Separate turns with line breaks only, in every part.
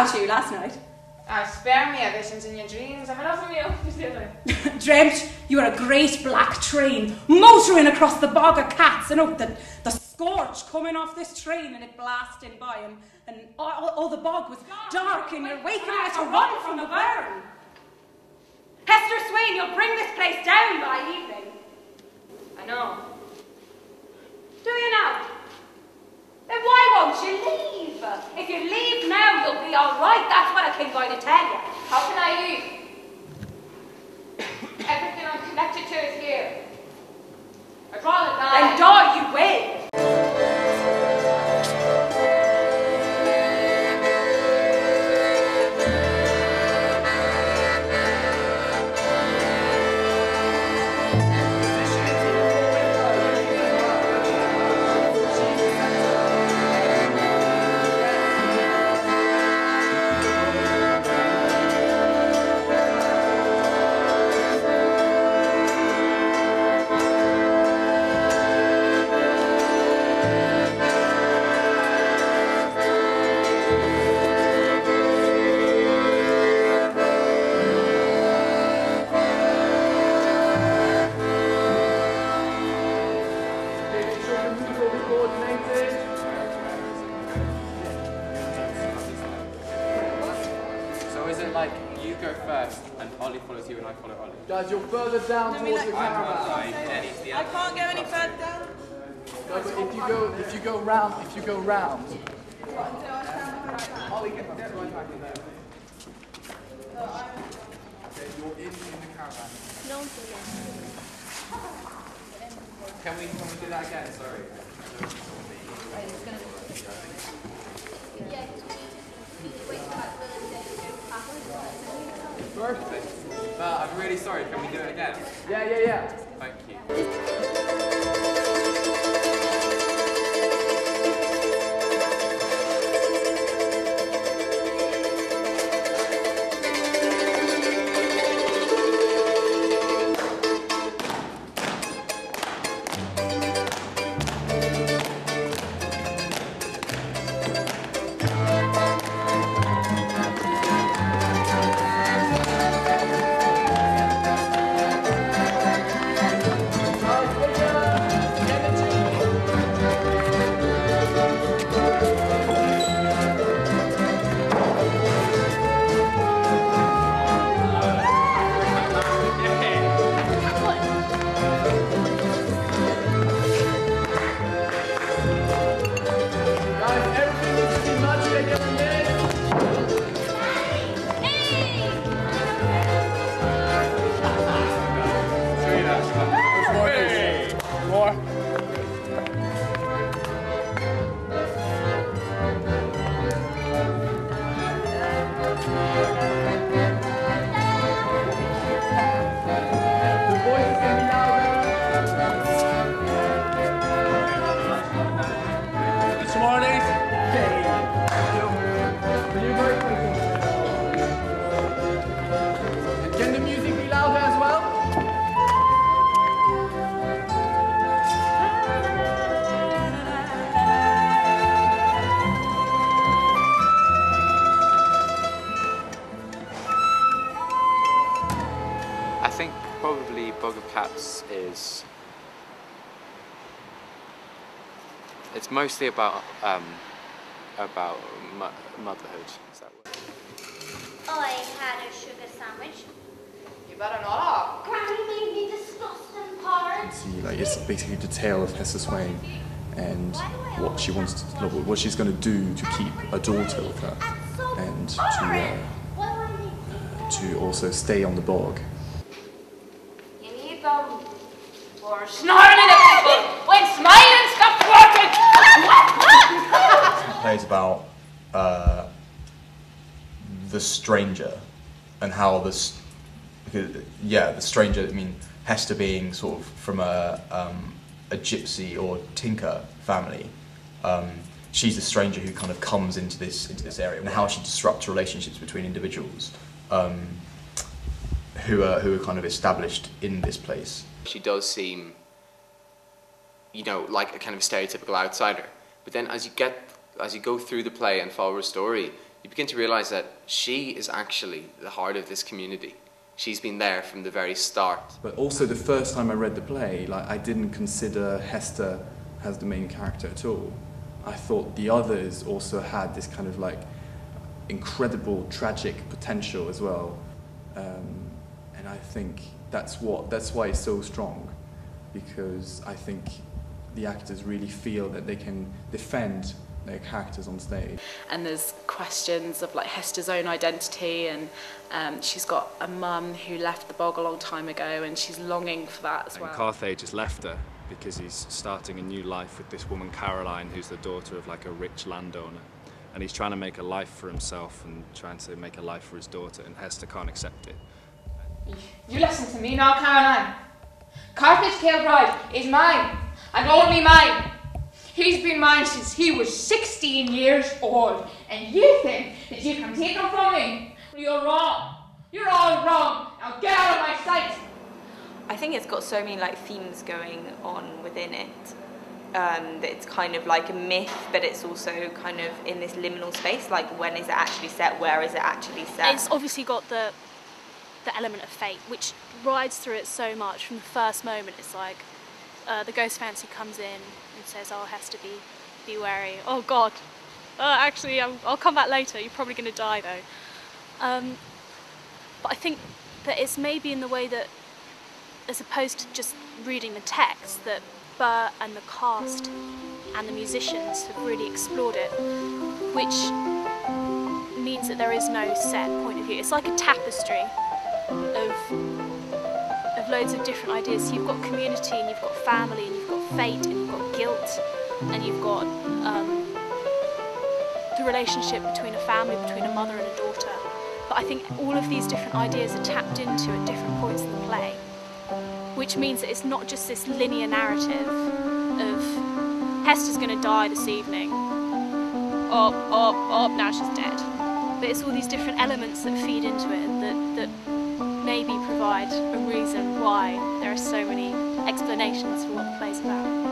about you last night?
Spare me a visions in your dreams. I'm enough of you.
Dreamt you were a great black train motoring across the bog of cats, and the scorch coming off this train and it blasting by him, and all the bog was dark and you're waking up to run from the burn. Hester Swain, you'll bring this place down by evening.
I know.
Do you now? Then why won't you leave? If you leave now, you'll be all right. That's what I came by to tell you.
How can I leave? Everything I'm connected to is here. I'd rather die.
Then die you will.
Guys, you're further down towards the camera.
I can't go any further down.
No, but if you go round.
Ollie, get right back in there. You're in the caravan.
No.
Can we do that again? Sorry. Perfect. I'm really sorry. Can we do it again?
Yeah.
Thank you.
It's mostly about motherhood. Is that what?
I had a sugar sandwich.
You better not.
Granny made me disgusting porridge.
See, it's basically the tale of Hester Swain and what she wants to, what she's going to do to keep a daughter with her, and to also stay on the bog.
You need them for snarling at people when smiling stops working.
It plays about the stranger and how the stranger. I mean, Hester being sort of from a gypsy or tinker family. She's the stranger who kind of comes into this area, and how she disrupts relationships between individuals who are kind of established in this place.
She does seem, you know, like a kind of stereotypical outsider. But then as you go through the play and follow her story,
you begin to realise that she is actually the heart of this community. She's been there from the very start.
But also the first time I read the play, like, I didn't consider Hester as the main character at all. I thought the others also had this kind of like incredible tragic potential as well. And I think that's why it's so strong, because I think the actors really feel that they can defend their characters on stage.
And there's questions of like Hester's own identity, and she's got a mum who left the bog a long time ago, and she's longing for that as well.
And Carthay just left her because he's starting a new life with this woman Caroline, who's the daughter of like a rich landowner, and he's trying to make a life for himself and trying to make a life for his daughter, and Hester can't accept it.
You listen to me now, Caroline. Carthage Kilbride is mine, and only mine. He's been mine since he was 16 years old, and you think that you can take him from me? You're wrong. You're all wrong. Now get out of my sight.
I think it's got so many like themes going on within it, that it's kind of like a myth, but it's also kind of in this liminal space, like when is it actually set, where is it actually set?
It's obviously got the element of fate, which rides through it so much from the first moment. It's like the ghost fancy comes in and says, oh, Hester, be wary. Oh God, actually I'll come back later, you're probably going to die though. But I think that it's maybe in the way that, as opposed to just reading the text, that Burr and the cast and the musicians have really explored it, which means that there is no set point of view. It's like a tapestry of loads of different ideas. So you've got community, and you've got family, and you've got fate, and you've got guilt, and you've got the relationship between a family, between a mother and a daughter. But I think all of these different ideas are tapped into at different points in the play, which means that it's not just this linear narrative of Hester's going to die this evening, now she's dead. But it's all these different elements that feed into it that maybe provide a reason why there are so many explanations for what the play's about.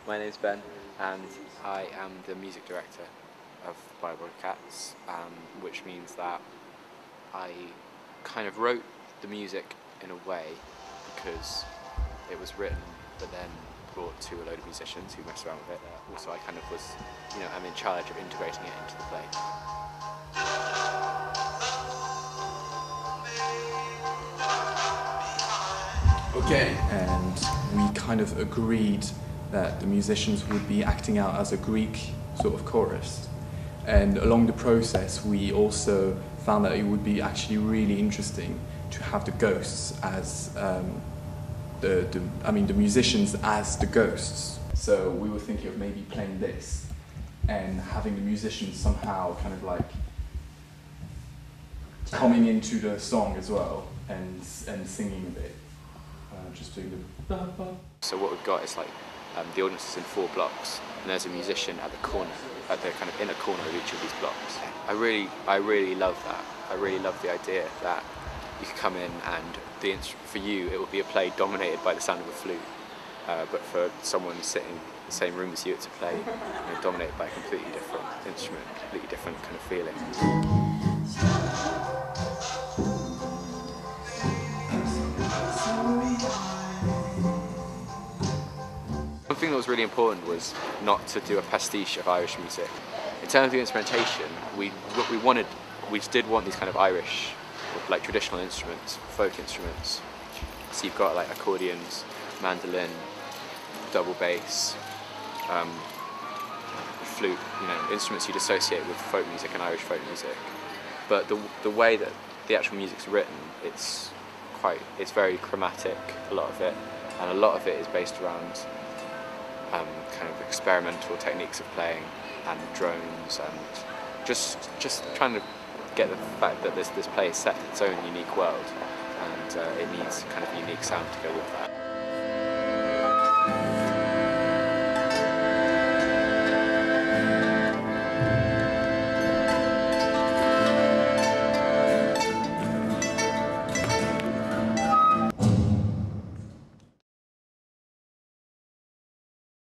My name's Ben, and I am the music director of Warwick Cats, which means that I kind of wrote the music in a way because it was written, but then brought to a load of musicians who messed around with it. Also, I kind of was, I'm in charge of integrating it into the play.
Okay, and we kind of agreed that the musicians would be acting out as a Greek sort of chorus. And along the process, we also found that it would be actually really interesting to have the ghosts as the musicians as the ghosts. So we were thinking of maybe playing this and having the musicians somehow kind of like coming into the song as well and singing a bit. Just doing the.
So what we've got is like the audience is in 4 blocks, and there's a musician at the corner, at the kind of inner corner of each of these blocks. I really love that. I really love the idea that you could come in and for you it would be a play dominated by the sound of a flute, but for someone sitting in the same room as you, it's a play dominated by a completely different instrument, completely different kind of feeling. One thing that was really important was not to do a pastiche of Irish music. In terms of the instrumentation, we did want these kind of Irish, like traditional instruments, folk instruments. So you've got like accordions, mandolin, double bass, flute, instruments you'd associate with folk music and Irish folk music. But the way that the actual music's written, it's very chromatic, a lot of it, and a lot of it is based around kind of experimental techniques of playing and drones and just trying to get the fact that this play is set in its own unique world, and it needs kind of unique sound to go with that.